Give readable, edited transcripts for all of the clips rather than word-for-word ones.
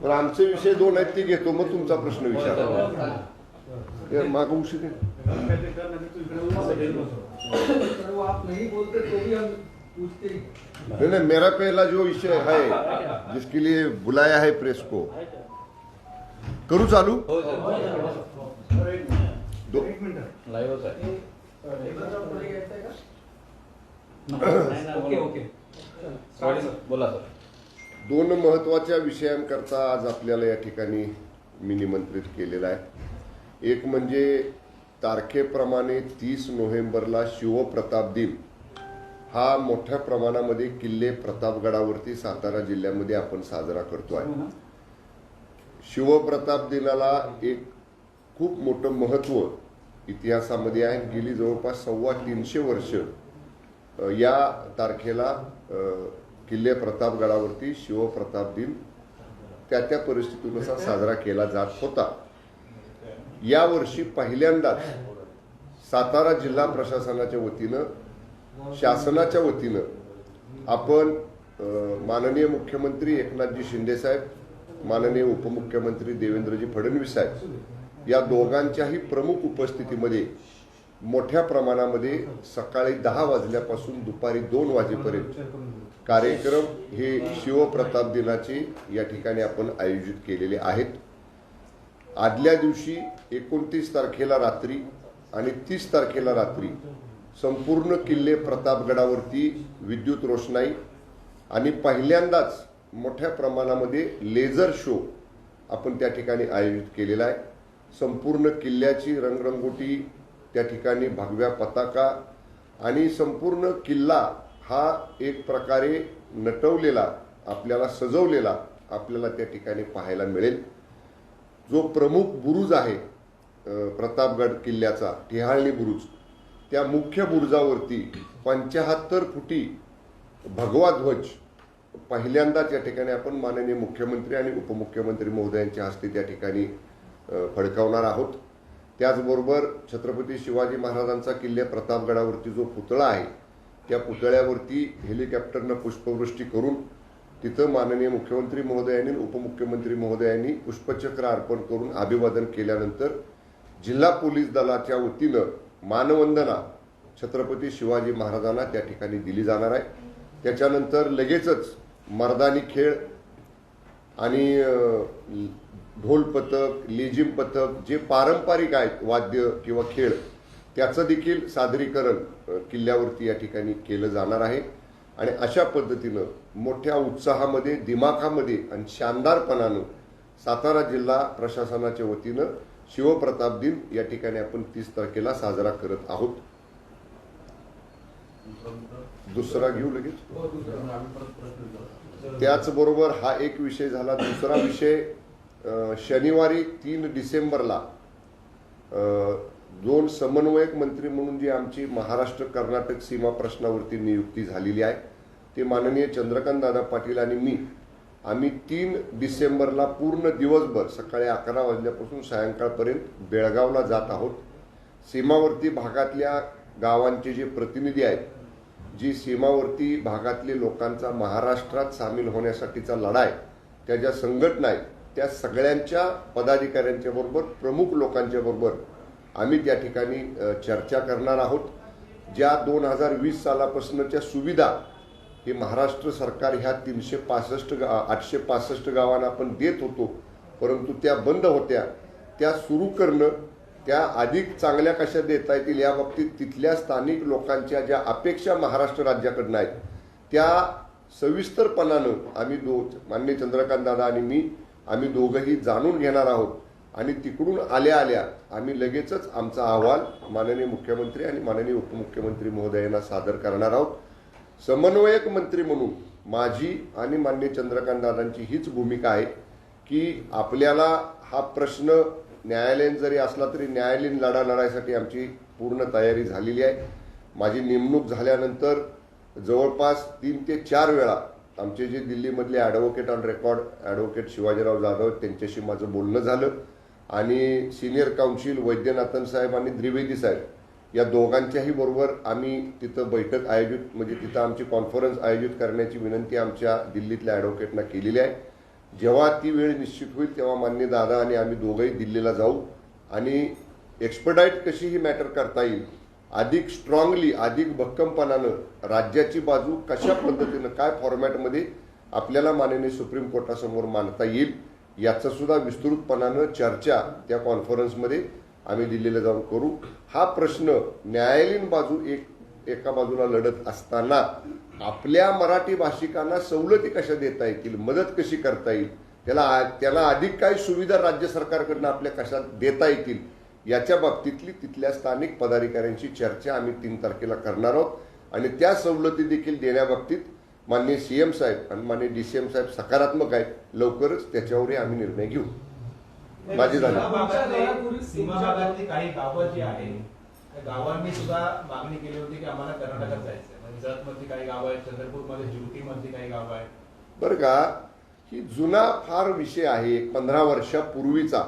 पण आमचे विषय दोन आहेत ते घेतो, मग तुमचा प्रश्न विचारा। मागं उशीर नहीं, मेरा पहला जो विषय है जिसके लिए बुलाया है प्रेस को, करूँ चालू? बोला सर। दोन महत्त्वाच्या विषयांकरता आज आपल्याला या ठिकाणी मी निमंत्रित केलेला आहे। एक म्हणजे तारखेप्रमाणे 30 नोव्हेंबरला शिवप्रताप दिन हा मोठ्या प्रमाणामध्ये किल्ले प्रतापगडावरती सातारा जिल्ह्यामध्ये आपण साजरा करतो आहे। शिवप्रताप दिनाला एक खूप मोठं महत्त्व इतिहासामध्ये आहे। गेली जवळपास 350 वर्ष या तारखेला किल्ले प्रतापगडावरती शिवप्रताप दिन त्या परिस्थितीनुसार साजरा केला जात होता। या वर्षी पहिल्यांदाच सातारा जिल्हा प्रशासनाच्या वतीनं, शासनाच्या वतीनं आपण माननीय मुख्यमंत्री एकनाथजी शिंदे साहेब, माननीय उपमुख्यमंत्री देवेंद्रजी फडणवीस साहेब या दोघांच्याही प्रमुख उपस्थितीमध्ये मोठ्या प्रमाणामध्ये सकाळी 10 वाजल्यापासून दुपारी 2 वाजेपर्यंत कार्यक्रम हे शिवप्रताप दिनाचे या ठिकाणी आपण आयोजित केलेले आहेत। आदल्या दिवशी 29 तारखेला रात्री आणि 30 तारखेला रात्री संपूर्ण किल्ले प्रतापगडावरती विद्युत रोषणाई आणि पहिल्यांदाच मोठ्या प्रमाणामध्ये लेझर शो आपण त्या ठिकाणी आयोजित केलेला आहे। संपूर्ण किल्ल्याची रंगरंगोटी, त्या ठिकाणी भगव्या पताका आणि संपूर्ण किल्ला हा एक प्रकारे नटवलेला, आपल्याला सजवलेला आपल्याला त्या ठिकाणी पाहायला मिळेल। जो प्रमुख बुरुज आहे प्रतापगड किल्ल्याचा, टिहाळणी बुरुज, त्या मुख्य बुरुजावरती 75 फुटी भगवा ध्वज पहिल्यांदाच या ठिकाणी आपण माननीय मुख्यमंत्री आणि उपमुख्यमंत्री महोदयांच्या हस्ते त्या ठिकाणी फडकावणार आहोत। त्याचबरोबर छत्रपती शिवाजी महाराजांचा किल्ले प्रतापगडावरती जो पुतळा आहे त्या पुतळ्यावरती हेलिकॉप्टरनं पुष्पवृष्टी करून तिथं माननीय मुख्यमंत्री महोदयांनी, उपमुख्यमंत्री महोदयांनी पुष्पचक्र अर्पण करून अभिवादन केल्यानंतर जिल्हा पोलीस दलाच्या वतीनं मानवंदना छत्रपती शिवाजी महाराजांना त्या ठिकाणी दिली जाणार आहे। त्याच्यानंतर लगेचच मर्दानी खेळ आणि ढोल पथक, लेझिम पथक जे पारंपरिक आहेत वाद्य किंवा खेळ त्याचं देखील सादरीकरण किल्ल्यावरती या ठिकाणी केलं जाणार आहे। आणि अशा पद्धतीनं मोठ्या उत्साहामध्ये, दिमाखामध्ये आणि शानदारपणानं सातारा जिल्हा प्रशासनाच्या वतीनं शिवप्रताप दिन या ठिकाणी आपण 30 तारखेला साजरा करत आहोत। दुसरा घेऊ लगेच। त्याचबरोबर हा एक विषय झाला। दुसरा विषय शनिवारी 3 डिसेंबरला 2 समन्वयक मंत्री म्हणून जी आमची महाराष्ट्र कर्नाटक सीमा प्रश्नावरती नियुक्ती झालेली आहे ते माननीय चंद्रकांत दादा पाटील आणि मी, आम्ही 3 डिसेंबरला पूर्ण दिवसभर सकाळी 11 वाजल्यापासून सायंकाळपर्यंत बेळगावला जात आहोत। सीमावर्ती भागातल्या गावांचे जे प्रतिनिधी आहेत, जी सीमावर्ती भागातले लोकांचा महाराष्ट्रात सामील होण्यासाठीचा लढा आहे, त्या ज्या संघटना आहेत त्या सगळ्यांच्या पदाधिकाऱ्यांच्या बरोबर, प्रमुख लोकांच्या बरोबर आम्ही त्या ठिकाणी चर्चा करणार आहोत। ज्या 2020 सालापासूनच्या सुविधा हे महाराष्ट्र सरकार ह्या 865 गावांना आपण देत होतो, परंतु त्या बंद होत्या, त्या सुरू करणं, त्या अधिक चांगल्या कशा देता येतील या बाबतीत तिथल्या स्थानिक लोकांच्या ज्या अपेक्षा महाराष्ट्र राज्याकडनं आहेत त्या सविस्तरपणानं आम्ही माननीय चंद्रकांत दादा आणि मी आम्ही दोघंही जाणून घेणार आहोत। आणि तिकडून आल्या आल्या आम्ही लगेचच आमचा अहवाल माननीय मुख्यमंत्री आणि माननीय उपमुख्यमंत्री महोदयांना सादर करणार आहोत। समन्वयक मंत्री म्हणून माझी आणि माननीय चंद्रकांत दादांची हीच भूमिका आहे की आपल्याला हा प्रश्न न्यायालयीन जरी असला तरी न्यायालयीन लढा लढायसाठी आमची पूर्ण तयारी झालेली आहे। माझी नेमणूक झाल्यानंतर जवळपास 3 ते 4 वेळा आमचे जे दिल्लीमधले advocate on record advocate Shivajirao Jadhav त्यांच्याशी माझं बोलणं झालं आणि सिनियर काउन्सिल वैद्यनाथन साहेब आणि द्विवेदी साहेब या दोघांच्याही बरोबर आम्ही तिथं बैठक आयोजित, म्हणजे तिथं आमची कॉन्फरन्स आयोजित करण्याची विनंती आमच्या दिल्लीतल्या ॲडव्होकेटना केलेली आहे। जेव्हा ती वेळ निश्चित होईल तेव्हा मान्य दादा आणि आम्ही दोघंही दिल्लीला जाऊ आणि एक्सपर्टाईट कशी ही मॅटर करता येईल, अधिक स्ट्रॉंगली, अधिक भक्कमपणानं राज्याची बाजू कशा पद्धतीनं काय फॉर्मॅटमध्ये आपल्याला माननीय सुप्रीम कोर्टासमोर मांडता येईल याचं सुद्धा विस्तृतपणानं चर्चा त्या कॉन्फरन्समध्ये आम्ही दिल्लीला जाऊन करू. हा प्रश्न न्यायालयीन बाजू एका बाजूला लढत असताना आपल्या मराठी भाषिकांना सवलती कशा देता येतील, मदत कशी करता येईल, त्याला अधिक काय सुविधा राज्य सरकारकडनं आपल्या कशा देता येतील याच्या बाबतीतली तिथल्या स्थानिक पदाधिकाऱ्यांची चर्चा आम्ही 3 तारखेला करणार आहोत आणि त्या सवलती देखील देण्याबाबतीत माननीय सीएम साहेब आणि माननीय डीसीएम साहेब सकारात्मक आहेत. लवकरच त्याच्यावरही आम्ही निर्णय घेऊ. माझी झाली. सीमा भागातली काही गावं जी आहे त्या गावांनी सुद्धा मागणी केली होती की आम्हाला कर्नाटकात जायचंय. म्हणजे जत मधली काही गावं आहेत, चंद्रपूरमध्ये ज्योती मधली काही गावं आहेत. बरं का, ही जुना फार विषय आहे. 15 वर्षापूर्वीचा,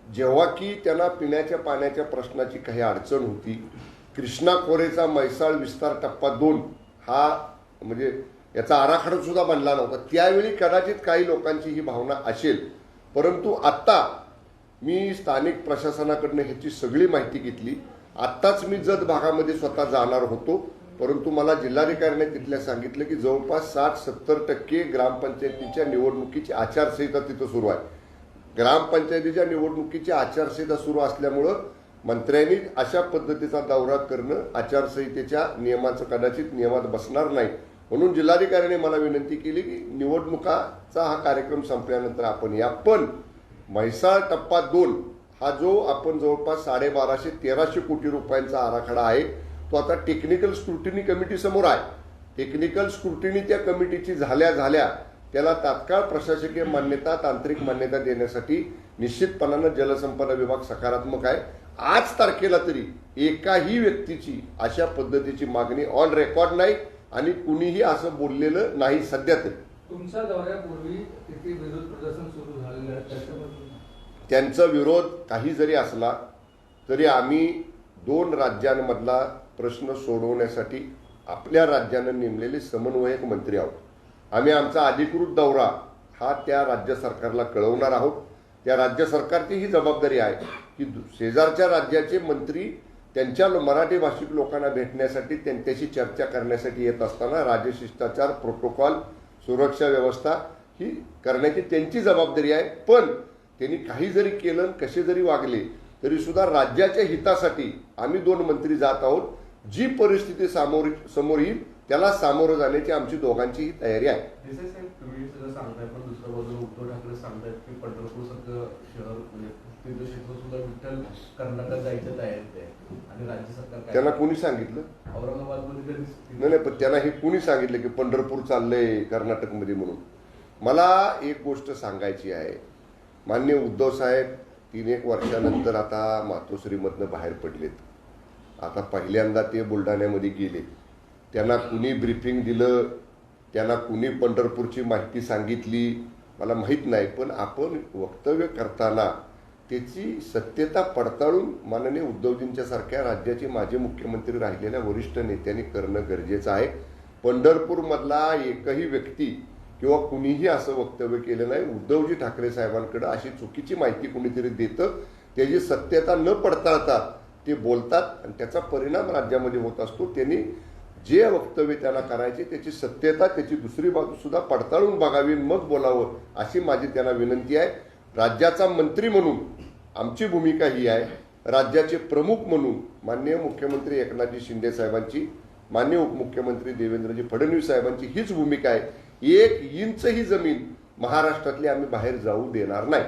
जेव्हा की त्यांना पिण्याच्या पाण्याच्या प्रश्नाची काही अडचण होती. कृष्णा खोरेचा म्हैसाळ विस्तार टप्पा 2 हा म्हणजे याचा आराखडा सुद्धा बनला नव्हता. त्यावेळी कदाचित काही लोकांची ही भावना असेल, परंतु आत्ता मी स्थानिक प्रशासनाकडनं ह्याची सगळी माहिती घेतली. आत्ताच मी जत भागामध्ये स्वतः जाणार होतो, परंतु मला जिल्हाधिकाऱ्याने तिथल्या सांगितलं की जवळपास 60-70% ग्रामपंचायतीच्या निवडणुकीची आचारसंहिता तिथं सुरू आहे. ग्रामपंचायतीच्या निवडणुकीची आचारसंहिता सुरू असल्यामुळं मंत्र्यांनी अशा पद्धतीचा दौरा करणं आचारसंहितेच्या नियमांचं कदाचित नियमात बसणार नाही. म्हणून जिल्हाधिकाऱ्याने मला विनंती केली की निवडणुकाचा हा कार्यक्रम संपल्यानंतर आपण या. पण म्हैसाळ टप्पा 2 हा जो आपण जवळपास 1250-1300 कोटी रुपयांचा आराखडा आहे तो आता टेक्निकल स्क्रुटिनी कमिटी समोर आहे. टेक्निकल स्क्रुटिनी त्या कमिटीची झाल्या त्याला तात्काळ प्रशासकीय मान्यता, तांत्रिक मान्यता देण्यासाठी निश्चितपणानं जलसंपदा विभाग सकारात्मक आहे. आज तारखेला तरी एकाही व्यक्तीची अशा पद्धतीची मागणी ऑन रेकॉर्ड नाही आणि कुणीही असं बोललेलं नाही सध्या तरी. तुमच्या दौऱ्यापूर्वी किती विरोध प्रदर्शन सुरू झालेलं आहे त्याच्याबद्दल? त्यांचा विरोध काही जरी असला तरी आम्ही 2 राज्यांमधला प्रश्न सोडवण्यासाठी आपल्या राज्यानं नेमलेले समन्वयक मंत्री आहोत. आम्ही आमचा अधिकृत दौरा हा त्या राज्य सरकारला कळवणार आहोत. त्या राज्य सरकारची ही जबाबदारी आहे की शेजारच्या राज्याचे मंत्री त्यांच्या मराठी भाषिक लोकांना भेटण्यासाठी, त्यांच्याशी चर्चा करण्यासाठी येत असताना राजशिष्टाचार, प्रोटोकॉल, सुरक्षा व्यवस्था ही करण्याची त्यांची जबाबदारी आहे. पण त्यांनी काही जरी केलं, कसे जरी वागले तरी सुद्धा राज्याच्या हितासाठी आम्ही 2 मंत्री जात आहोत. जी परिस्थिती समोर येईल त्याला सामोरं जाण्याची आमची दोघांचीही तयारी आहे. तुम्ही सगळं सांगताय, पण दुसऱ्या बाजूला उद्धव ठाकरे सांगतायत की पंढरपूर सारखं शहर म्हणजे तीर्थक्षेत्र सुद्धा विठ्ठल कर्नाटकात जायच्या तयारीत आहे आणि राज्य सरकार. त्यांना कुणी सांगितलं? औरंगाबादमध्ये नाही, पण त्यांना हे कुणी सांगितलं की पंढरपूर चाललंय कर्नाटकमध्ये म्हणून? मला एक गोष्ट सांगायची आहे. माननीय उद्धव साहेब 3-1 वर्षानंतर आता मातोश्रीमधनं बाहेर पडलेत. आता पहिल्यांदा ते बुलढाण्यामध्ये गेले. त्यांना कुणी ब्रीफिंग दिलं, त्यांना कुणी पंढरपूरची माहिती सांगितली मला माहीत नाही. पण आपण वक्तव्य करताना त्याची सत्यता पडताळून माननीय उद्धवजींच्या सारख्या राज्याचे माजी मुख्यमंत्री राहिलेल्या वरिष्ठ नेत्यांनी करणं गरजेचं आहे. पंढरपूरमधला एकही व्यक्ती किंवा कुणीही असं वक्तव्य केलं नाही. उद्धवजी ठाकरे साहेबांकडे अशी चुकीची माहिती कुणीतरी देतं, त्याची सत्यता न पडताळता ते बोलतात आणि त्याचा परिणाम राज्यामध्ये होत असतो. त्यांनी जे वक्तव्य त्यांना करायचे त्याची सत्यता, त्याची दुसरी बाजू सुद्धा पडताळून बघावी, मग बोलावं अशी माझी त्यांना विनंती आहे. राज्याचा मंत्री म्हणून आमची भूमिका ही आहे. राज्याचे प्रमुख म्हणून माननीय मुख्यमंत्री एकनाथजी शिंदे साहेबांची, माननीय उपमुख्यमंत्री देवेंद्रजी फडणवीस साहेबांची हीच भूमिका आहे. 1 इंच ही जमीन महाराष्ट्रातली आम्ही बाहेर जाऊ देणार नाही.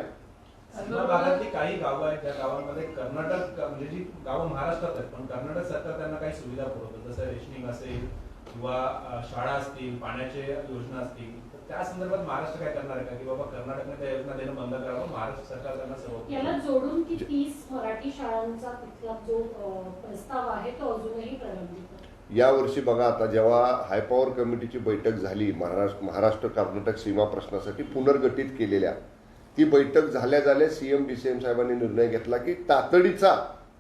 सीमा भागातली काही गावं आहेत, त्या गावांमध्ये कर्नाटक म्हणजे जी गावं महाराष्ट्रात आहेत पण कर्नाटक सरकार त्यांना काही सुविधा पुरवतं, जसं रेशनिंग असेल किंवा शाळा असतील, पाण्याच्या योजना असतील. त्या संदर्भात महाराष्ट्र काय करणार आहे का की बाबा कर्नाटकने त्या योजना देणं बंद करावं, महाराष्ट्र सरकार त्यांना सर्व याला जोडून की 30 मराठी शाळांचा तिथला जो प्रस्ताव आहे तो अजूनही प्रलंबित? यावर्षी बघा, आता जेव्हा हायपॉवर कमिटीची बैठक झाली महाराष्ट्र कर्नाटक सीमा प्रश्नासाठी पुनर्गठित केलेल्या, ती बैठक झाल्या सीएम डीसीएम साहेबांनी निर्णय घेतला की तातडीचा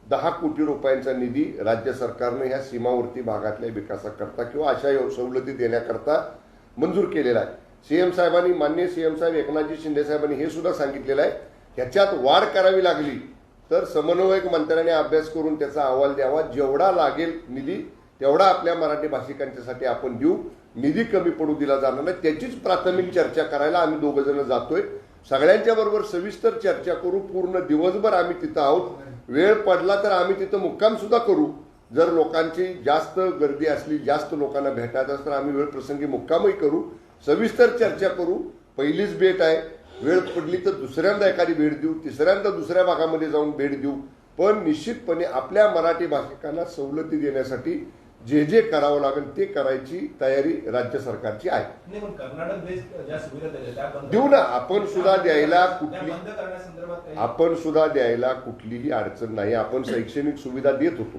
10 कोटी रुपयांचा निधी राज्य सरकारनं ह्या सीमावर्ती भागातल्या विकासाकरता किंवा अशा सवलती देण्याकरता मंजूर केलेला आहे. सीएम साहेबांनी, माननीय सीएम साहेब एकनाथजी शिंदे साहेबांनी हे सुद्धा सांगितलेलं आहे, ह्याच्यात वाढ करावी लागली तर समन्वयक मंत्र्याने अभ्यास करून त्याचा अहवाल द्यावा. जेवढा लागेल निधी तेवढा आपल्या मराठी भाषिकांच्यासाठी आपण देऊ. निधी कमी पडू दिला जाणार नाही. त्याचीच प्राथमिक चर्चा करायला आम्ही दोघं जण जातोय. सगळ्यांच्या बरोबर सविस्तर चर्चा करू. पूर्ण दिवसभर आम्ही तिथं आहोत. वेळ पडला तर आम्ही तिथं मुक्काम सुद्धा करू. जर लोकांची जास्त गर्दी असली, जास्त लोकांना भेटायचं असं तर आम्ही वेळ प्रसंगी मुक्कामही करू. सविस्तर चर्चा करू. पहिलीच भेट आहे. वेळ पडली तर दुसऱ्यांदा एखादी भेट देऊ, तिसऱ्यांदा दुसऱ्या भागामध्ये जाऊन भेट देऊ. पण निश्चितपणे आपल्या मराठी भाषिकांना सवलती देण्यासाठी जे जे करावं लागेल ते करायची तयारी राज्य सरकारची आहे. नाही, पण कर्नाटक बेस्ड ज्या सुविधा दिल्या त्या बंद देऊ ना. आपण सुद्धा द्यायला त्या कुठली बंद करण्यासंदर्भात काही आपण सुद्धा द्यायला कुठलीही अडचण नाही. आपण शैक्षणिक सुविधा देत होतो.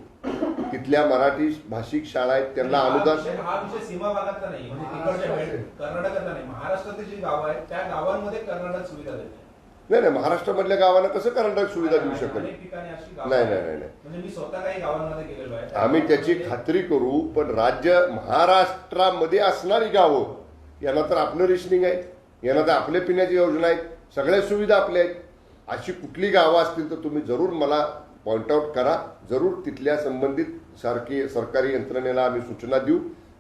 तिथल्या मराठी भाषिक शाळा आहेत त्यांना अनुदान. हा विषय सीमा भागातला नाही, म्हणजे तिकडच्या कर्नाटकातला नाही, महाराष्ट्रातली जी गावं आहेत त्या गावांमध्ये कर्नाटक सुविधा देते. नाही, महाराष्ट्रामधल्या गावांना कसं कर्नाटक सुविधा देऊ शकत अनेक ठिकाणी अशी गावं नाही. आहेत. म्हणजे मी स्वतः काही गावांमध्ये गेलेलो आहे. आम्ही त्याची खात्री करू. पण राज्य महाराष्ट्रामध्ये असणारी गावं यांना तर आपलं रेशनिंग आहे, यांना तर आपल्या पिण्याची योजना आहेत, सगळ्या सुविधा आपल्या आहेत. अशी कुठली गावं असतील तर तुम्ही जरूर मला पॉइंट आउट करा. जरूर तिथल्या संबंधित सरकारी यंत्रणेला आम्ही सूचना देऊ,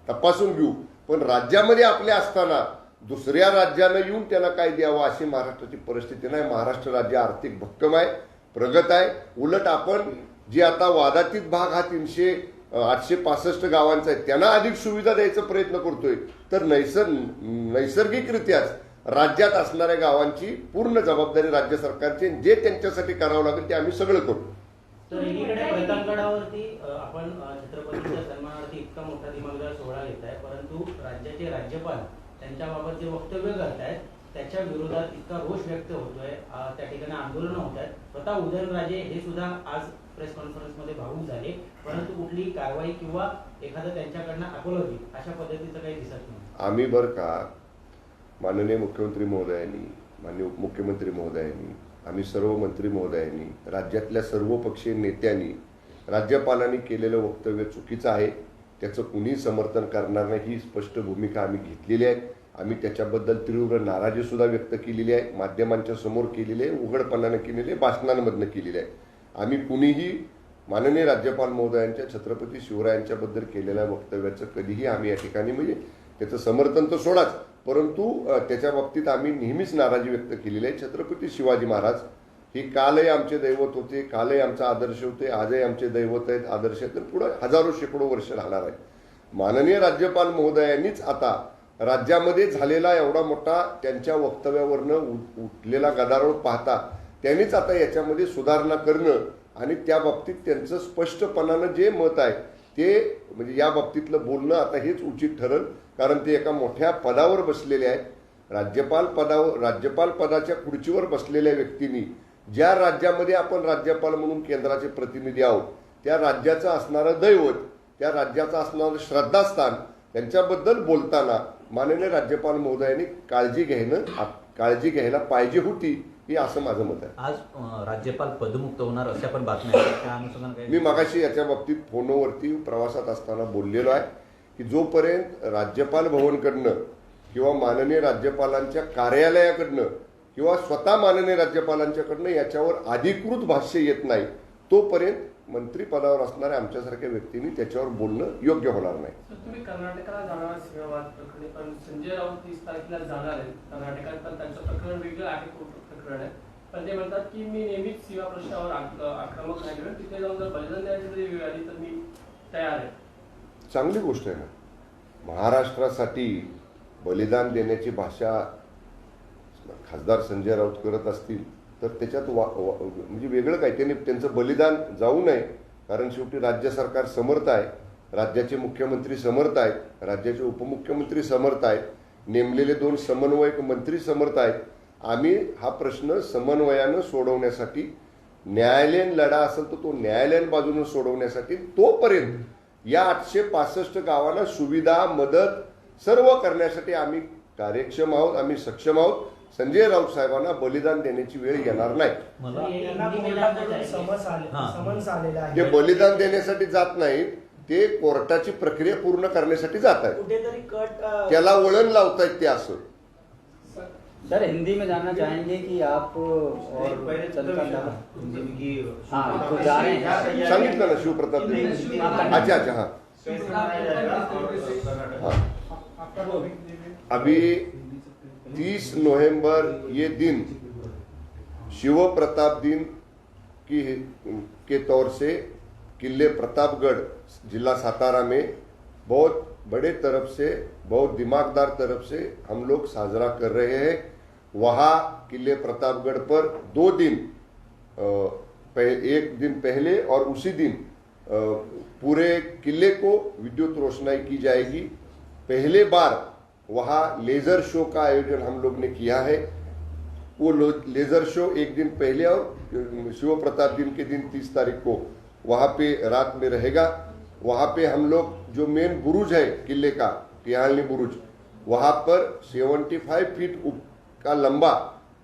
तपासून घेऊ. पण राज्यामध्ये आपल्या असताना दुसऱ्या राज्यानं येऊन त्यांना काय द्यावं अशी महाराष्ट्राची परिस्थिती नाही. महाराष्ट्र राज्य आर्थिक भक्कम आहे, प्रगत आहे. उलट आपण जे आता वादातीत भाग हा 865 गावांचा आहे त्यांना अधिक सुविधा द्यायचा प्रयत्न करतोय. तर नैसर्गिकरित्याच राज्यात असणाऱ्या गावांची पूर्ण जबाबदारी राज्य सरकारची, जे त्यांच्यासाठी करावं लागेल ते आम्ही सगळं करू. तर एकीकडे प्रतापगडावरती आपण छत्रपतींच्या सन्मानार्थी इतका मोठा दिमागदार सोहळा घेत आहे, परंतु राज्याचे राज्यपाल त्यांच्याबाबत जे वक्तव्य करतायत त्याच्या विरोधात इतका रोष व्यक्त होतोय. त्या ठिकाणी आंदोलनं होत आहेत. स्वतः उदयनराजे हे सुद्धा आज प्रेस कॉन्फरन्समध्ये भावूक झाले, परंतु कुठली कारवाई किंवा एखादं त्यांच्याकडनं अपलोदी अशा पद्धतीचं काही दिसत नाही. आम्ही बरं का माननीय मुख्यमंत्री महोदयांनी, माननीय उपमुख्यमंत्री महोदयांनी, आम्ही सर्व मंत्री महोदयांनी, राज्यातल्या सर्व पक्षीय नेत्यांनी राज्यपालांनी केलेलं वक्तव्य चुकीचं आहे, त्याचं कुणीही समर्थन करणार नाही ही स्पष्ट भूमिका आम्ही घेतलेली आहे. आम्ही त्याच्याबद्दल तीव्र नाराजी सुद्धा व्यक्त केलेली आहे. माध्यमांच्या समोर केलेली आहे, उघडपणानं केलेली आहे, भाषणांमधनं केलेली आहे. आम्ही कुणीही माननीय राज्यपाल महोदयांच्या छत्रपती शिवरायांच्याबद्दल केलेल्या वक्तव्याचं कधीही आम्ही या ठिकाणी म्हणजे त्याचं समर्थन तर सोडाच, परंतु त्याच्या बाबतीत आम्ही नेहमीच नाराजी व्यक्त केलेली आहे. छत्रपती शिवाजी महाराज हे कालही आमचे दैवत होते, कालही आमचा आदर्श होते, आजही आमचे दैवत आहेत, आदर्श आहेत, तर पुढे हजारो शेकडो वर्ष राहणार आहे. माननीय राज्यपाल महोदयांनीच आता राज्यामध्ये झालेला एवढा मोठा त्यांच्या वक्तव्यावरनं उठलेला गदारोळ पाहता त्यांनीच आता याच्यामध्ये सुधारणा करणं आणि त्या बाबतीत त्यांचं स्पष्टपणानं जे मत आहे ते म्हणजे या बाबतीतलं बोलणं आता हेच उचित ठरेल. कारण ते एका मोठ्या पदावर बसलेले आहेत. राज्यपाल पदाच्या खुर्चीवर बसलेल्या व्यक्तींनी ज्या राज्यामध्ये आपण राज्यपाल म्हणून केंद्राचे प्रतिनिधी आहोत त्या राज्याचं असणारं दैवत, त्या राज्याचं असणारं श्रद्धास्थान त्यांच्याबद्दल बोलताना माननीय राज्यपाल महोदयांनी काळजी घ्यायला पाहिजे होती, हे असं माझं मत आहे. आज राज्यपाल पदमुक्त होणार अशा पण बातम्या आहेत, त्या अनुषंगाने मी मगाशी याच्या बाबतीत फोनवरती प्रवासात असताना बोललेलो आहे की जोपर्यंत राज्यपाल भवनकडनं किंवा माननीय राज्यपालांच्या कार्यालयाकडनं किंवा स्वतः माननीय राज्यपालांच्याकडनं याच्यावर अधिकृत भाष्य येत नाही तोपर्यंत मंत्रिपदावर असणाऱ्या आमच्यासारख्या व्यक्तींनी त्याच्यावर बोलणं योग्य होणार नाही. तुम्ही कर्नाटकाला जाणार सीमावाद प्रकरणी, पण संजय राऊत 30 तारखेला जाणार आहे कर्नाटकात, पण त्यांचं प्रकरण वेगळं आहे, प्रकरण आहे. पण ते म्हणतात की मी नेहमीच सीमा प्रश्नावर आक्रमक राहिलो, तिथे जाऊन जर बलिदान द्यायची जरी वेळ आली तर मी तयार आहे. चांगली गोष्ट आहे ना. महाराष्ट्रासाठी बलिदान देण्याची भाषा खासदार संजय राऊत करत असतील तर त्याच्यात म्हणजे वेगळं काय, त्यांचं बलिदान जाऊ नये. कारण शेवटी राज्य सरकार समर्थ आहे, राज्याचे मुख्यमंत्री समर्थ आहेत, राज्याचे उपमुख्यमंत्री समर्थ आहेत, नेमलेले 2 समन्वयक मंत्री समर्थ आहेत. आम्ही हा प्रश्न समन्वयानं सोडवण्यासाठी न्यायालयीन लढा असेल तर तो न्यायालयीन बाजूने सोडवण्यासाठी तोपर्यंत या 865 गावांना सुविधा मदत सर्व करण्यासाठी आम्ही कार्यक्षम आहोत, आम्ही सक्षम आहोत. संजय राऊत साहेबांना बलिदान देण्याची वेळ येणार नाही. ते बलिदान देण्यासाठी जात नाहीत, ते कोर्टाची प्रक्रिया पूर्ण करण्यासाठी जात आहेत. त्याला वळण लावतायत ते असं सर हिंदी में जानना चाहेंगे कि आप और चंद्रकांत दादा हाँ तो जा रहे हैं सांगितलं ना शिवप्रताप देव अच्छा अच्छा हाँ अभी 30 नवंबर ये दिन शिव प्रताप दिन के तौर से किले प्रतापगढ़ जिला सातारा में बहुत बड़े तरफ से बहुत दिमागदार तरफ से हम लोग साजरा कर रहे हैं। वहाँ किले प्रतापगढ़ पर 2 दिन एक दिन पहले और उसी दिन पूरे किले को विद्युत रोशनाई की जाएगी। पहले बार वहाँ लेजर शो का आयोजन हम लोग ने किया है। वो लेजर शो एक दिन पहले और शिव प्रताप दिन के दिन 30 तारीख को वहाँ पे रात में रहेगा। वहाँ पे हम लोग जो मेन बुरुज है किले का टिहालनी बुरुज वहाँ पर 75 फीट का लंबा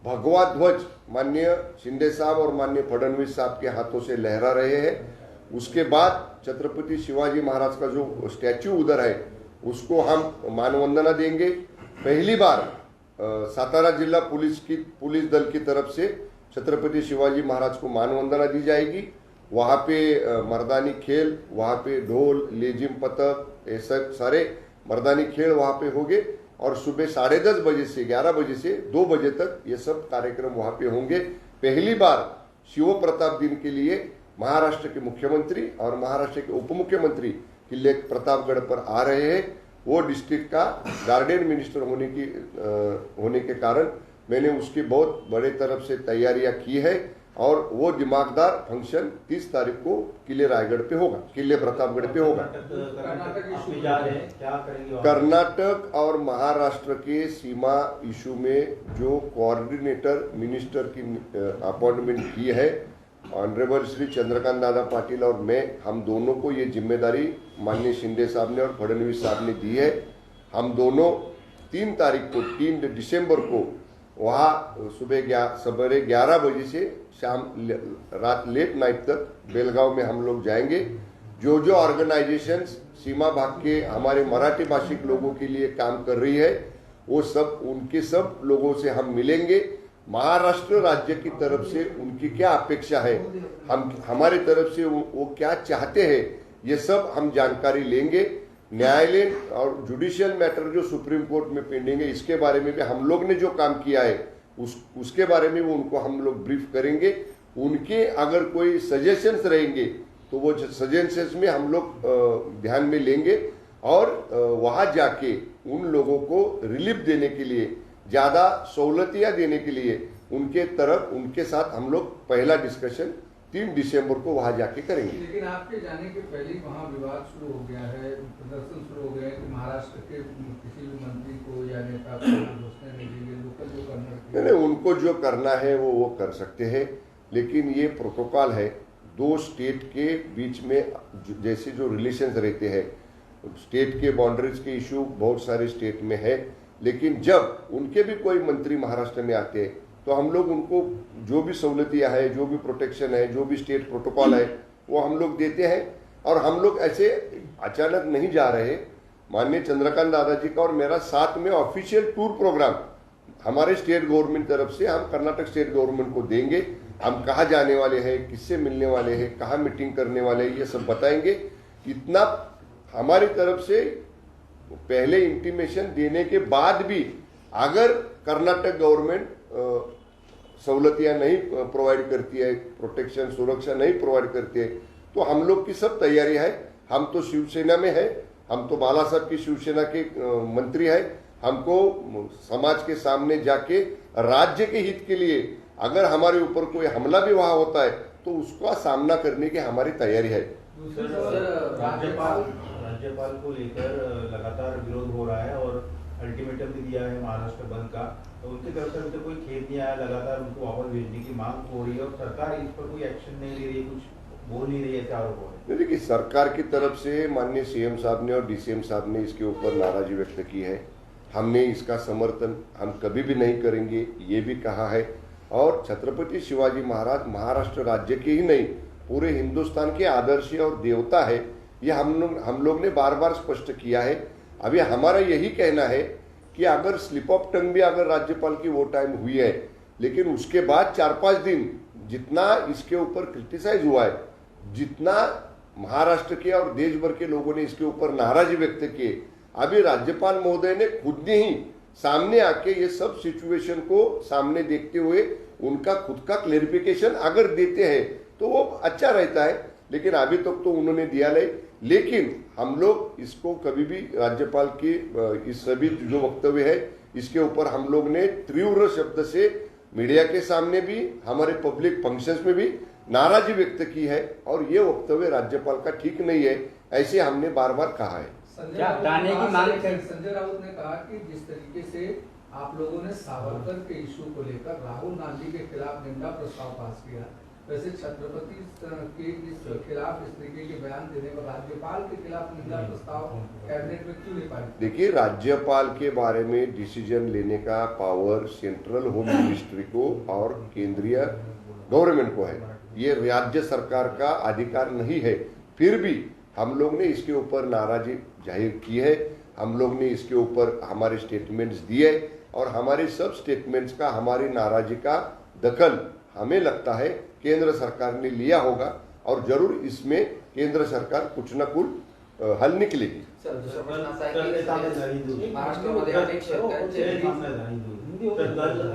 भगवा ध्वज माननीय शिंदे साहब और माननीय फडणवीस साहब के हाथों से लहरा रहे हैं। उसके बाद छत्रपति शिवाजी महाराज का जो स्टैच्यू उधर है उसको हम मानवंदना देंगे। पहली बार सातारा जिला पुलिस दल की तरफ से छत्रपति शिवाजी महाराज को मानवंदना दी जाएगी। वहाँ पे मर्दानी खेल, वहाँ पे ढोल लेजिम पतक ऐसा सारे मर्दानी खेल वहाँ पे होंगे और सुबह 10:30 बजे से 11 बजे से 2 बजे तक ये सब कार्यक्रम वहाँ पे होंगे। पहली बार शिव प्रताप दिन के लिए महाराष्ट्र के मुख्यमंत्री और महाराष्ट्र के उप मुख्यमंत्री किले प्रतापगढ़ पर आ रहे हैं। वो डिस्ट्रिक्ट का गार्डियन मिनिस्टर होने के कारण मैंने उसकी बहुत बड़े तरफ से तैयारियां की है और वो दिमागदार फंक्शन 30 तारीख को किले रायगढ़ पे होगा, किले प्रतापगढ़ पे होगा। कर्नाटक और महाराष्ट्र के सीमा इशू में जो कोऑर्डिनेटर मिनिस्टर की अपॉइंटमेंट की है ऑनरेबल श्री चंद्रकांत दादा पाटिल और मैं, हम दोनों को ये जिम्मेदारी माननीय शिंदे साहब ने और फडणवीस साहब ने दी है। हम दोनों 3 तारीख को 3 दिसंबर को वहाँ सवेरे 11 बजे से शाम रात लेट नाइट तक बेलगांव में हम लोग जाएंगे। जो ऑर्गेनाइजेशंस सीमा भाग के हमारे मराठी भाषिक लोगों के लिए काम कर रही है वो सब उनके सब लोगों से हम मिलेंगे। महाराष्ट्र राज्य की तरफ से उनकी क्या अपेक्षा है, हमारे तरफ से वो क्या चाहते हैं, ये सब हम जानकारी लेंगे। न्यायालय और जुडिशियल मैटर जो सुप्रीम कोर्ट में पेंडिंग है इसके बारे में भी हम लोग ने जो काम किया है उसके बारे में वो उनको हम लोग ब्रीफ करेंगे। उनके अगर कोई सजेशंस रहेंगे तो वो सजेशंस में हम लोग ध्यान में लेंगे और वहाँ जाके उन लोगों को रिलीफ देने के लिए, ज़्यादा सहूलतियाँ देने के लिए उनके साथ हम लोग पहला डिस्कशन 3 दिसंबर को वहां जाके करेंगे। लेकिन आपके जाने के पहले वहां विवाद शुरू हो गया है, प्रदर्शन शुरू हो गया है कि महाराष्ट्र के किसी भी मंत्री को या नेता को घोषणा नहीं दी गई, लोकल जो करना नहीं, उनको जो करना है वो कर सकते हैं, लेकिन ये प्रोटोकॉल है 2 स्टेट के बीच में जैसे जो रिलेशंस रहते हैं, स्टेट के बाउंड्रीज के इशू बहुत सारे स्टेट में है, लेकिन जब उनके भी कोई मंत्री महाराष्ट्र में आते हैं तो हम लोग उनको जो भी सहूलतियाँ है, जो भी प्रोटेक्शन है, जो भी स्टेट प्रोटोकॉल है वो हम लोग देते हैं। और हम लोग ऐसे अचानक नहीं जा रहे। माननीय चंद्रकांत दादाजी का और मेरा साथ में ऑफिशियल टूर प्रोग्राम हमारे स्टेट गवर्नमेंट तरफ से हम कर्नाटक स्टेट गवर्नमेंट को देंगे। हम कहाँ जाने वाले हैं, किससे मिलने वाले हैं, कहाँ मीटिंग करने वाले हैं, ये सब बताएंगे। इतना हमारी तरफ से पहले इंटीमेशन देने के बाद भी अगर कर्नाटक गवर्नमेंट सहूलतियाँ नहीं प्रोवाइड करती है, प्रोटेक्शन सुरक्षा नहीं प्रोवाइड करती है, तो हम लोग की सब तैयारी है। हम तो शिवसेना में है, हम तो बाला साहब की शिवसेना के मंत्री है। हमको समाज के सामने जाके राज्य के हित के लिए अगर हमारे ऊपर कोई हमला भी वहाँ होता है तो उसका सामना करने की हमारी तैयारी है। राज्यपाल को लेकर लगातार विरोध हो रहा है और अल्टीमेटम भी दिया है महाराष्ट्र बंद का, तो उनकी तरफ से अभी तक कोई खेद नहीं आया। लगातार उनको वापस भेजने की मांग हो रही है और सरकार इस पर कोई एक्शन नहीं ले रही, कुछ बोल नहीं रही है, आरोप हो रहे हैं। देखिए, सरकार की तरफ से माननीय सीएम साहब ने और डीसीएम साहब ने इसके ऊपर नाराजगी व्यक्त की है। हमने इसका समर्थन हम कभी भी नहीं करेंगे, ये भी कहा है। और छत्रपति शिवाजी महाराज महाराष्ट्र राज्य के ही नहीं पूरे हिंदुस्तान के आदर्श और देवता है, ये हम लोग ने बार बार स्पष्ट किया है। अभी हमारा यही कहना है कि अगर स्लिप ऑफ टंग भी अगर राज्यपाल की वो टाइम हुई है, लेकिन उसके बाद 4-5 दिन जितना इसके ऊपर क्रिटिसाइज हुआ है, जितना महाराष्ट्र के और देश भर के लोगों ने इसके ऊपर नाराजगी व्यक्त की, अभी राज्यपाल महोदय ने खुद ने ही सामने आके ये सब सिचुएशन को सामने देखते हुए उनका खुद का क्लेरिफिकेशन अगर देते हैं तो वो अच्छा रहता है, लेकिन अभी तक तो उन्होंने दिया नहीं। लेकिन हम लोग इसको कभी भी राज्यपाल की इस सभी जो वक्तव्य है इसके ऊपर हम लोग ने तीव्र शब्द से मीडिया के सामने भी, हमारे पब्लिक फंक्शंस में भी नाराजगी व्यक्त की है, और ये वक्तव्य राज्यपाल का ठीक नहीं है, ऐसे हमने बार बार कहा है। संजय राउत ने कहा कि जिस तरीके से आप लोगों ने सावरकर के इशू को लेकर राहुल गांधी के खिलाफ निंदा प्रस्ताव पास किया, वैसे छत्रपति के इस खिलाफ इस तरीके के बयान देने पर राज्यपाल के खिलाफ निंदा प्रस्ताव कैबिनेट में क्यों नहीं पारित? देखिए, राज्यपाल के बारे में डिसीजन लेने का पावर सेंट्रल होम मिनिस्ट्री को और केंद्रीय गवर्नमेंट को है, ये राज्य सरकार का अधिकार नहीं है। फिर भी हम लोग ने इसके ऊपर नाराजगी जाहिर की है, हम लोग ने इसके ऊपर हमारे स्टेटमेंट्स दिए, और हमारे सब स्टेटमेंट्स का, हमारी नाराजगी का दखल हमें लगता है केंद्र सरकार ने लिया होगा, और जरूर इसमें केंद्र सरकार कुछ न कुछ हल निकलेगी। कल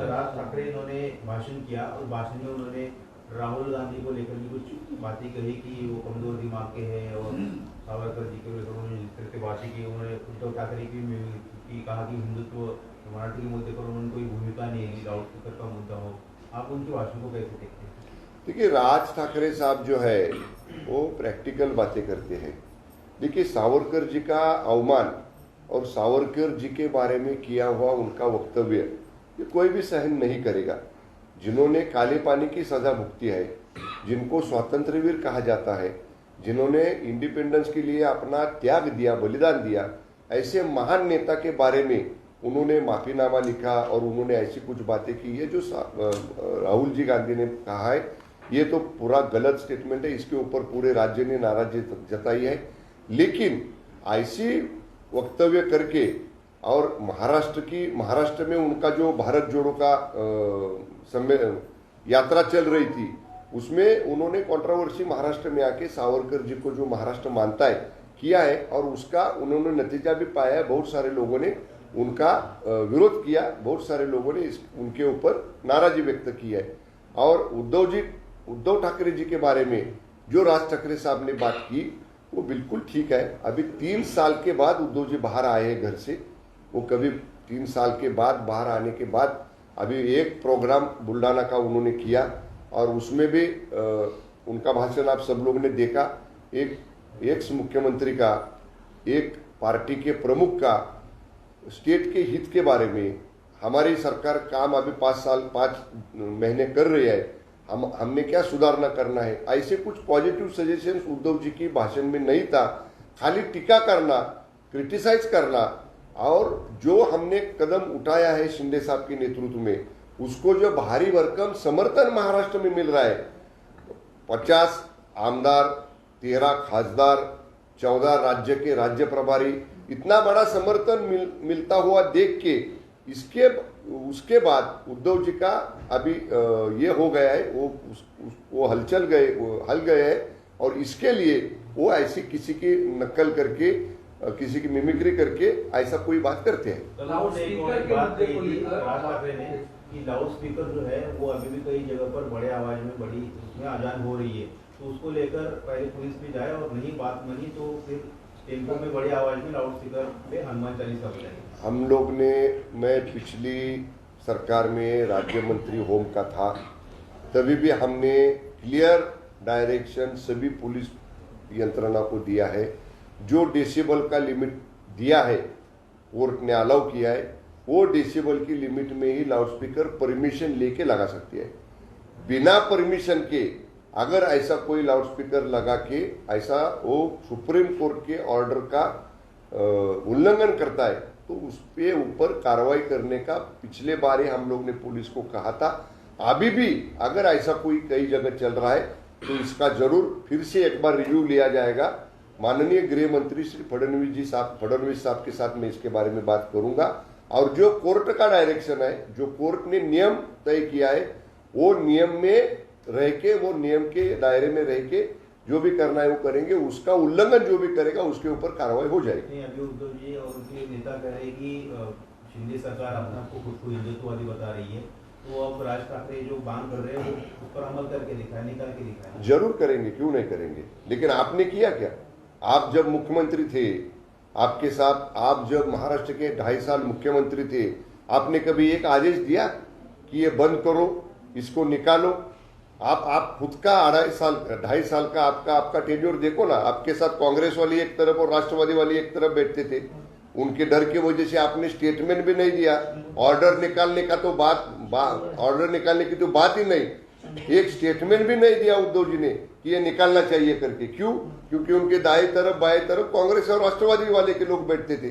राज ठाकरे इन्होंने भाषण किया, और भाषण में उन्होंने राहुल गांधी को लेकर भी कुछ बातें कही कि वो कमजोर दिमाग के हैं, और सावरकर जी को लेकर उन्होंने जिस तरह से बातें की, उन्होंने उद्धव ठाकरे की कहा कि हिंदुत्व मराठी के मुद्दे पर उन्होंने कोई भूमिका नहीं है, लाउड स्पीकर का मुद्दा हो। आप उनके भाषण को कैसे देखते हैं? देखिए, राज ठाकरे साहब जो है वो प्रैक्टिकल बातें करते हैं। देखिए, सावरकर जी का अवमान और सावरकर जी के बारे में किया हुआ उनका वक्तव्य ये कोई भी सहन नहीं करेगा। जिन्होंने काले पानी की सजा भुगती है, जिनको स्वातंत्र्यवीर कहा जाता है, जिन्होंने इंडिपेंडेंस के लिए अपना त्याग दिया, बलिदान दिया, ऐसे महान नेता के बारे में उन्होंने माफीनामा लिखा और उन्होंने ऐसी कुछ बातें की है जो राहुल जी गांधी ने कहा है, ये तो पूरा गलत स्टेटमेंट है। इसके ऊपर पूरे राज्य ने नाराजगी जताई है। लेकिन ऐसी वक्तव्य करके, और महाराष्ट्र में उनका जो भारत जोड़ो का यात्रा चल रही थी, उसमें उन्होंने कंट्रोवर्सी महाराष्ट्र में आके सावरकर जी को जो महाराष्ट्र मानता है किया है, और उसका उन्होंने नतीजा भी पाया है। बहुत सारे लोगों ने उनका विरोध किया, बहुत सारे लोगों ने उनके ऊपर नाराजगी व्यक्त की है। और उद्धव ठाकरे जी के बारे में जो राज ठाकरे साहब ने बात की वो बिल्कुल ठीक है। अभी 3 साल के बाद उद्धव जी बाहर आए हैं घर से, वो कभी 3 साल के बाद बाहर आने के बाद अभी एक प्रोग्राम बुल्डाना का उन्होंने किया, और उसमें भी उनका भाषण आप सब लोग ने देखा। एक मुख्यमंत्री का, एक पार्टी के प्रमुख का स्टेट के हित के बारे में, हमारी सरकार काम अभी 5 महीने कर रही है, हमने क्या सुधारना करना है, ऐसे कुछ पॉजिटिव सजेशन उद्धव जी की भाषण में नहीं था। खाली टीका करना, क्रिटिसाइज करना, और जो हमने कदम उठाया है शिंदे साहब के नेतृत्व में, उसको जो भारी भरकम समर्थन महाराष्ट्र में मिल रहा है, 50 आमदार, 13 खासदार, 14 राज्य के राज्य प्रभारी, इतना बड़ा समर्थन मिलता हुआ देख के उसके बाद उद्धव जी का अभी ये हो गया है, वो हल गए हैं, और इसके लिए वो ऐसी किसी की नकल करके, किसी की मिमिक्री करके ऐसा कोई बात करते हैं। लाउड स्पीकर जो है वो अभी भी कई जगह पर बड़े आवाज में बड़ी उसमें अजान हो रही है, तो उसको लेकर पहले पुलिस भी जाए, और नहीं बात मानी तो फिर टेम्पो में बड़ी आवाज में लाउड स्पीकर पे हनुमान चालीसा बजाई। हम लोग ने, मैं पिछली सरकार में राज्य मंत्री होम का था, तभी भी हमने क्लियर डायरेक्शन सभी पुलिस यंत्रणा को दिया है। जो डेसिबल का लिमिट दिया है, कोर्ट ने अलाउ किया है, वो डेसिबल की लिमिट में ही लाउडस्पीकर परमिशन लेके लगा सकती है। बिना परमिशन के अगर ऐसा कोई लाउडस्पीकर लगा के ऐसा वो सुप्रीम कोर्ट के ऑर्डर का उल्लंघन करता है, तो उस पे ऊपर कार्रवाई करने का पिछले बार ही हम लोग ने पुलिस को कहा था। अभी भी अगर ऐसा कोई कई जगह चल रहा है तो इसका जरूर फिर से एक बार रिव्यू लिया जाएगा। माननीय गृह मंत्री श्री फडणवीस साहब के साथ मैं इसके बारे में बात करूंगा, और जो कोर्ट का डायरेक्शन है, जो कोर्ट ने नियम तय किया है, वो नियम में रह के, वो नियम के दायरे में रह के जो भी करना है वो करेंगे। उसका उल्लंघन जो भी करेगा उसके ऊपर कार्रवाई हो जाएगी। अभी उद्धव जी और उनके नेता कह रहे हैं कि शिंदे सरकार अपने आप को खुद को हिंदुत्ववादी बता रही है, तो अब राज ठाकरे जो बांध कर रहे हैं वो उस पर अमल करके दिखाए, निकाल के दिखाए। जरूर करेंगे, क्यों नहीं करेंगे। लेकिन आपने किया क्या? आप जब मुख्यमंत्री थे, आपके साथ आप जब महाराष्ट्र के 2.5 साल मुख्यमंत्री थे, आपने कभी एक आदेश दिया कि ये बंद करो, इसको निकालो? आप खुद का 2.5 साल का आपका टेन्योर देखो ना। आपके साथ कांग्रेस वाली एक तरफ और राष्ट्रवादी वाली एक तरफ बैठते थे। उनके डर की वजह से आपने स्टेटमेंट भी नहीं दिया। ऑर्डर निकालने का तो ऑर्डर निकालने की तो बात ही नहीं, एक स्टेटमेंट भी नहीं दिया उद्धव जी ने कि ये निकालना चाहिए करके। क्यों? क्योंकि उनके दाएं तरफ बाएं तरफ कांग्रेस और राष्ट्रवादी वाले के लोग बैठते थे।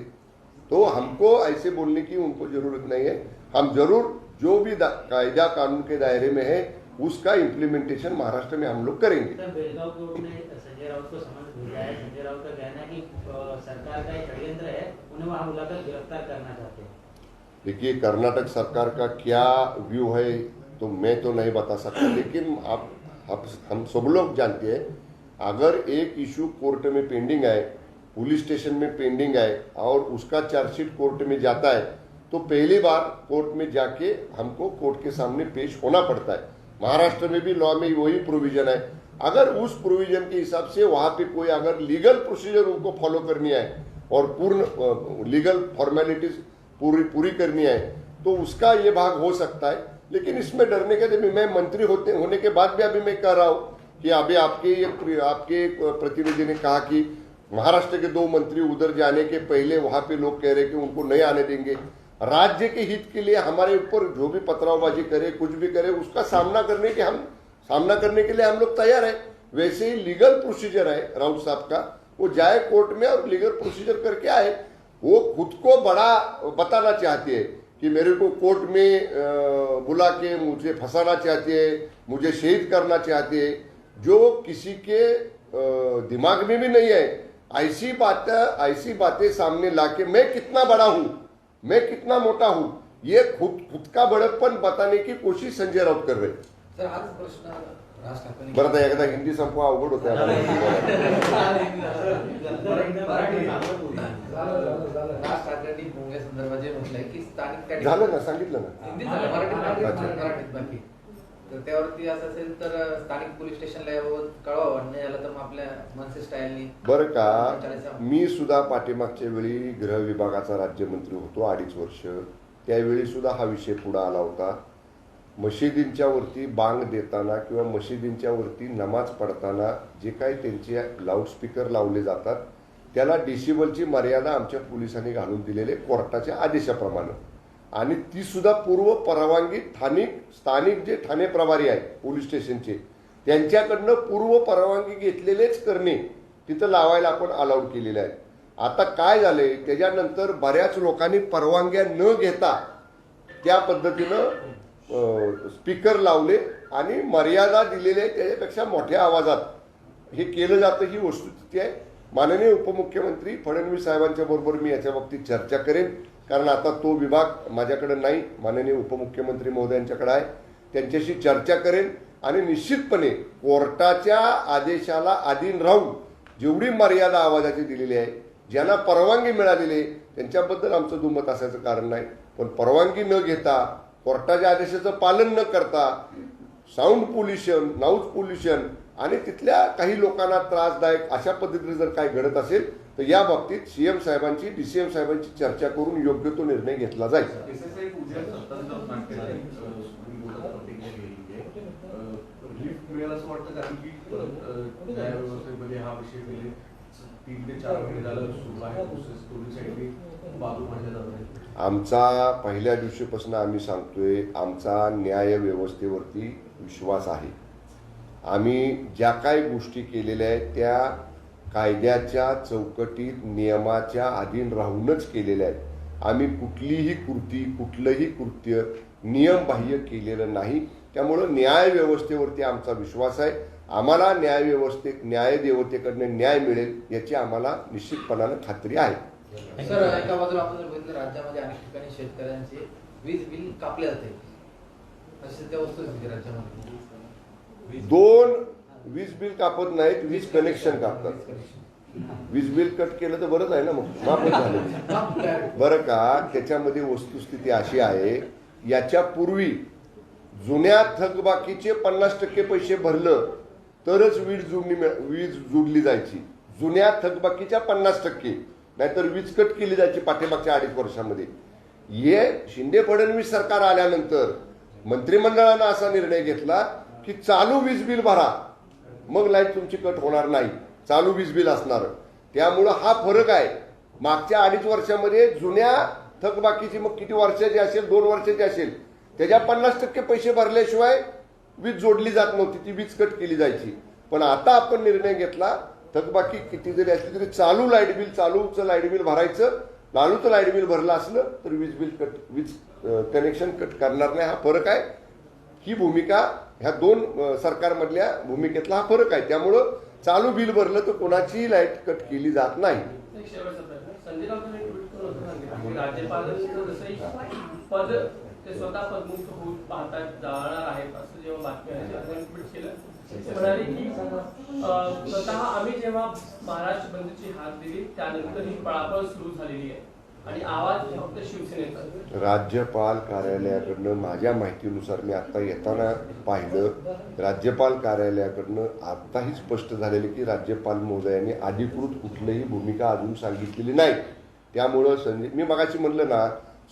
तो हमको ऐसे बोलने की उनको जरूरत नहीं है। हम जरूर जो भी कायदा कानून के दायरे में है उसका इम्प्लीमेंटेशन महाराष्ट्र में हम लोग करेंगे। बेलगांव कोर्ट ने संजय राउत को समन्स भेजा है। संजय राउत का कहना है कि सरकार का एक षड्यंत्र है, उन्हें वहां बुलाकर गिरफ्तार करना चाहते हैं। देखिए, कर्नाटक सरकार का क्या व्यू है तो मैं तो नहीं बता सकता, लेकिन हम सब लोग जानते हैं, अगर एक इशू कोर्ट में पेंडिंग है, पुलिस स्टेशन में पेंडिंग है और उसका चार्जशीट कोर्ट में जाता है, तो पहली बार कोर्ट में जाके हमको कोर्ट के सामने पेश होना पड़ता है। महाराष्ट्र में भी लॉ में वही प्रोविजन है। अगर उस प्रोविजन के हिसाब से वहां पे कोई अगर लीगल प्रोसीजर उनको फॉलो करनी है और पूर्ण लीगल फॉर्मेलिटीज पूरी करनी है तो उसका ये भाग हो सकता है। लेकिन इसमें डरने के लिए मैं मंत्री होने के बाद भी अभी मैं कह रहा हूँ कि अभी आपके प्रतिनिधि ने कहा कि महाराष्ट्र के 2 मंत्री उधर जाने के पहले वहां पे लोग कह रहे कि उनको नहीं आने देंगे। राज्य के हित के लिए हमारे ऊपर जो भी पथरावबाजी करे, कुछ भी करे, उसका सामना करने के लिए हम लोग तैयार है। वैसे ही लीगल प्रोसीजर है राउत साहब का, वो जाए कोर्ट में और लीगल प्रोसीजर करके आए। वो खुद को बड़ा बताना चाहती है कि मेरे को कोर्ट में बुला के मुझे फंसाना चाहती है, मुझे शहीद करना चाहती है, जो किसी के दिमाग में भी नहीं है। ऐसी बातें सामने लाके मैं कितना बड़ा हूं, मैं कितना मोटा हूं, ये खुद का बड़प्पन बताने की कोशिश संजय राउत कर रहे हैं। सर, हाच प्रश्न राज ठाकरे बरं, आता एकदा हिंदी संपवा, अवघड होते राज ठाकरेंनी भोंग्या संदर्भात जे म्हटलंय की स्थानिक झालं ना, सांगितलं ना हिंदी मराठीत बाकी, तर त्यावरती असं असेल तर स्थानिक पोलीस स्टेशनला याबाबत कळवावं, अन्य झालं तर मग आपल्या मनसे स्टाईलनी। बरं का, मी सुद्धा पाठीमागच्या वेळी गृह विभागाचा राज्यमंत्री होतो 2.5 वर्ष। त्यावेळी सुद्धा हा विषय पुढे आला होता। मशिदींच्या वरती बांग देताना किंवा मशिदींच्या वरती नमाज पडताना जे काही त्यांचे लाऊडस्पीकर लावले जातात त्याला डेसिबलची मर्यादा आमच्या पोलिसांनी घालून दिलेले कोर्टाच्या आदेशाप्रमाणे, आणि ती सुद्धा पूर्व परवानगी स्थानिक जे ठाणे प्रभारी आहेत पोलीस स्टेशनचे त्यांच्याकडनं पूर्व परवानगी घेतलेलेच करणे तिथं लावायला आपण अलाउड केलेले आहे। आता काय झाले, त्याच्यानंतर बऱ्याच लोकांनी परवानग्या न घेता त्या पद्धतीनं स्पीकर लावले आणि मर्यादा दिलेल्या त्याच्यापेक्षा मोठ्या आवाजात हे केलं जातं, ही वस्तुस्थिती आहे। माननीय उपमुख्यमंत्री फडणवीस साहेबांच्या बरोबर मी याच्या बाबतीत चर्चा करेन, कारण आता तो विभाग माझ्याकडे नाही, माननीय उपमुख्यमंत्री महोदयांच्याकडे आहे। त्यांच्याशी चर्चा करेन आणि निश्चितपणे कोर्टाच्या आदेशाला अधीन राहून जेवढी मर्यादा आवाजाची दिलेली आहे, ज्यांना परवानगी मिळालेली आहे त्यांच्याबद्दल आमचं दुमत असायचं कारण नाही, पण परवानगी न घेता कोर्टाच्या आदेशाचं पालन न करता साऊंड पोल्युशन, नॉइज पोल्युशन आणि तिथल्या काही लोकांना त्रासदायक अशा पद्धतीने जर काय घडत असेल तर या बाबतीत सीएम साहेबांची, डीसीएम साहेबांची चर्चा करून योग्य तो निर्णय घेतला जाईल। आमचा पहिल्या दिवशीपासून आम्ही सांगतोय, आमचा न्याय व्यवस्थेवरती विश्वास आहे। आम्ही ज्या काही गोष्टी केलेल्या आहेत त्या कायद्याच्या चौकटीत नियमाच्या अधीन राहूनच केलेल्या आहेत। आम्ही कुठलीही कृती, कुठलंही कृत्य नियमबाह्य केलेलं नाही। त्यामुळे न्याय व्यवस्थेवरती आमचा विश्वास आहे। आम्हाला न्याय देवतेकडनं न्याय मिळेल याची आम्हाला निश्चितपणाने खात्री आहे। सर, एका बाजूला आपण बघितलं राज्यामध्ये अनेक ठिकाणी शेतकऱ्यांचे वीज बिल कापले जाते, अशी त्या वस्तुस्थिती राज्यामध्ये. 2 वीज बिल कापत नाहीत, वीज कनेक्शन कापतात. वीज बिल कट केलं तर बरंच आहे ना, मग माफच झालं बरं का. त्याच्यामध्ये वस्तुस्थिती अशी आहे, याच्यापूर्वी जुन्या थकबाकीचे 50% पैसे भरलं तरच वीज जोडली जायची. जुन्या थकबाकीच्या 50%, नाहीतर वीज कट केली जायची पाठीमागच्या 2.5 वर्षामध्ये. हे शिंदे फडणवीस सरकार आल्यानंतर मंत्रिमंडळानं असा निर्णय घेतला की चालू वीज बिल भरा, मग लाईट तुमची कट होणार नाही, चालू वीज बिल असणार. त्यामुळं हा फरक आहे. मागच्या 2.5 वर्षामध्ये जुन्या थकबाकीची, मग किती वर्षाची असेल, 2 वर्षाची असेल, त्याच्या 50% पैसे भरल्याशिवाय वीज जोडली जात नव्हती, ती वीज कट केली जायची. पण आता आपण निर्णय घेतला, थकबाकी किती जरी असली तरी चालू लाईट बिल, चालूचं लाईट बिल भरायचं. चालूचं लाईट बिल भरलं असलं तर वीज कनेक्शन कट करणार नाही. हा फरक आहे. ही भूमिका ह्या 2 सरकारमधल्या भूमिकेतला हा फरक आहे. त्यामुळं चालू बिल भरलं तर कोणाचीही लाईट कट केली जात नाही. एक शेवटचा प्रश्न. संजय राऊतांनी ट्विट करून असं सांगितलं की राज्यपालांचं जसंही पद ते स्वतः पदमुक्त होऊन पाहतात, जाणार आहेत असं जेव्हा बातमी आली तेव्हा त्यांनी ट्विट केलं. ते म्हणाले की स्वतः आम्ही जेव्हा महाराष्ट्र बंदची हाक दिली त्यानंतर ही पळापळ सुरू झालेली आहे आणि आवाज फक्त शिवसेनेचा. राज्यपाल कार्यालयाकडनं माझ्या माहितीनुसार मी आता येताना पाहिलं, राज्यपाल कार्यालयाकडनं आताही स्पष्ट झालेले की राज्यपाल महोदयांनी अधिकृत कुठलीही भूमिका अजून सांगितलेली नाही. त्यामुळं मी मगाशी म्हणलं ना,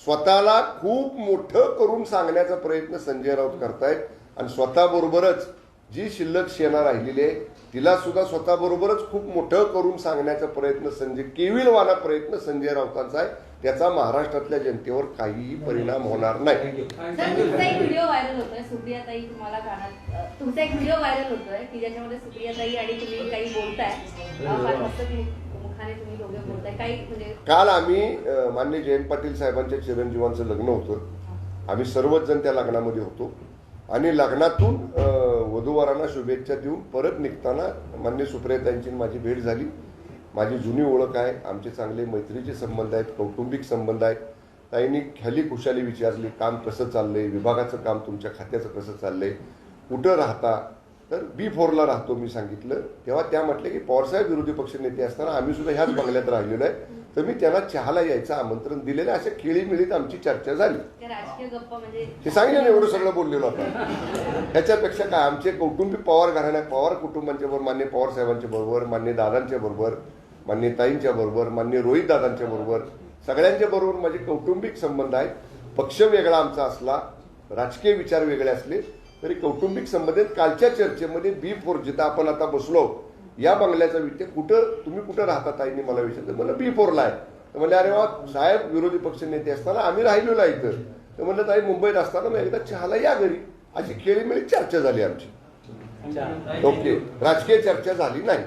स्वतःला खूप मोठं करून सांगण्याचा प्रयत्न संजय राऊत करतायत आणि स्वतःबरोबरच जी शिल्लक सेना राहिलेली आहे तिला सुद्धा स्वतःबरोबरच खूप मोठं करून सांगण्याचा प्रयत्न केविलवाना प्रयत्न संजय राऊतांचा आहे. त्याचा महाराष्ट्रातल्या जनतेवर काहीही परिणाम होणार नाही. सर, तुमचा एक व्हिडिओ व्हायरल होतोय, सुप्रियाताई तुम्हाला गाण्यात, तुमचा एक व्हिडिओ व्हायरल होतोय की ज्याच्यामध्ये सुप्रियाताई आणि तुम्ही काही बोलताय, फार हसतमुखाने तुम्ही दोघे बोलताय, काही म्हणजे. काल आम्ही माननीय जयंत पाटील साहेबांच्या चिरंजीवांचं लग्न होतं. आम्ही सर्वच जण त्या लग्नामध्ये होतो आणि लग्नातून वधूवरांना शुभेच्छा देऊन परत निघताना माननीय सुप्रियाताईंची माझी भेट झाली. माझी जुनी ओळख आहे, आमचे चांगले मैत्रीचे संबंध आहेत, कौटुंबिक संबंध आहेत. ताईंनी खाली खुशाली विचारली, काम कसं चाललंय, विभागाचं काम तुमच्या खात्याचं कसं चाललंय, कुठं राहता, तर B4ला राहतो मी सांगितलं. तेव्हा त्या म्हटले की पवारसाहेब विरोधी पक्षनेते असताना आम्ही सुद्धा ह्याच बंगल्यात राहिलेलो आहे, तर मी त्यांना चहाला यायचं आमंत्रण दिलेलं आहे. अशा खेळीमिळीत आमची चर्चा झाली. राजकीय गप्पा म्हणजे हे सांगितलं एवढं सगळं बोललेलो आता. ह्याच्यापेक्षा काय, आमचे कौटुंबिक पवार घराण्या, पवार कुटुंबांच्या बरोबर, मान्य पवार साहेबांच्या बरोबर, मान्य दादांच्या बरोबर, मान्य ताईंच्या बरोबर, मान्य रोहित दादांच्या बरोबर, सगळ्यांच्या बरोबर माझे कौटुंबिक संबंध आहेत. पक्ष वेगळा आमचा असला, राजकीय विचार वेगळे असले तरी कौटुंबिक संबंध आहेत. कालच्या चर्चेमध्ये B4 जिथं आपण आता बसलो या बंगल्याचा विषय, तुम्ही कुठं राहता ताईंनी मला विचारलं. मला B4ला आहे. तर म्हणले अरे वा साहेब विरोधी पक्ष नेते असताना आम्ही राहिलेलो आहे इथं. तर म्हणलं ताई मुंबईत असताना मग एकदा चहाला या घरी. अशी खेळीमेळी चर्चा झाली आमची. ओके, राजकीय चर्चा झाली नाही.